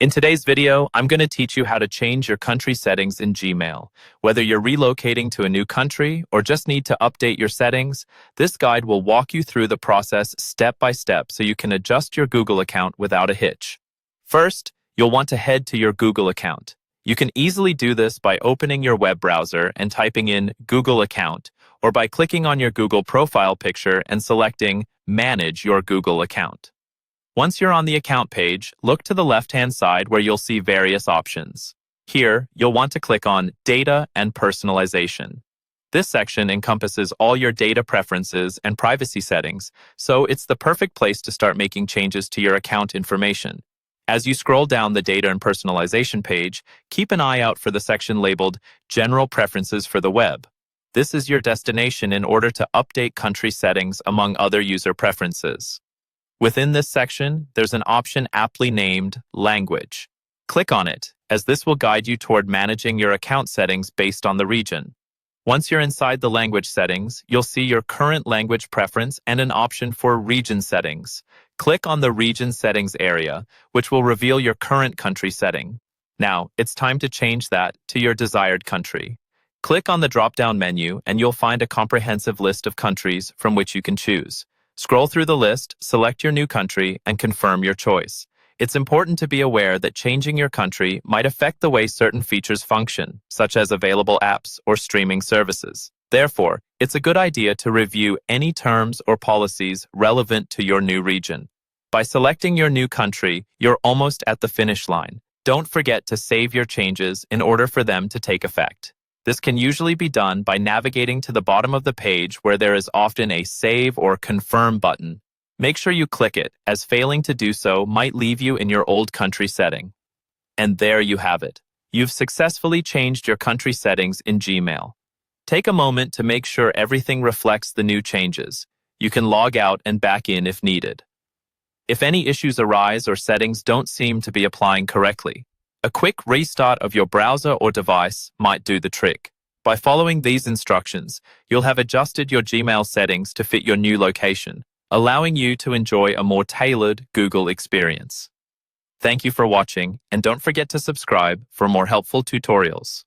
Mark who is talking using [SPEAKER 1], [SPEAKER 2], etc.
[SPEAKER 1] In today's video, I'm going to teach you how to change your country settings in Gmail. Whether you're relocating to a new country or just need to update your settings, this guide will walk you through the process step by step so you can adjust your Google account without a hitch. First, you'll want to head to your Google account. You can easily do this by opening your web browser and typing in Google account, or by clicking on your Google profile picture and selecting Manage your Google account. Once you're on the account page, look to the left-hand side where you'll see various options. Here, you'll want to click on Data and Personalization. This section encompasses all your data preferences and privacy settings, so it's the perfect place to start making changes to your account information. As you scroll down the Data and Personalization page, keep an eye out for the section labeled General Preferences for the Web. This is your destination in order to update country settings among other user preferences. Within this section, there's an option aptly named Language. Click on it, as this will guide you toward managing your account settings based on the region. Once you're inside the language settings, you'll see your current language preference and an option for region settings. Click on the region settings area, which will reveal your current country setting. Now, it's time to change that to your desired country. Click on the drop-down menu and you'll find a comprehensive list of countries from which you can choose. Scroll through the list, select your new country, and confirm your choice. It's important to be aware that changing your country might affect the way certain features function, such as available apps or streaming services. Therefore, it's a good idea to review any terms or policies relevant to your new region. By selecting your new country, you're almost at the finish line. Don't forget to save your changes in order for them to take effect. This can usually be done by navigating to the bottom of the page where there is often a Save or Confirm button. Make sure you click it, as failing to do so might leave you in your old country setting. And there you have it. You've successfully changed your country settings in Gmail. Take a moment to make sure everything reflects the new changes. You can log out and back in if needed. If any issues arise or settings don't seem to be applying correctly, a quick restart of your browser or device might do the trick. By following these instructions, you'll have adjusted your Gmail settings to fit your new location, allowing you to enjoy a more tailored Google experience. Thank you for watching, and don't forget to subscribe for more helpful tutorials.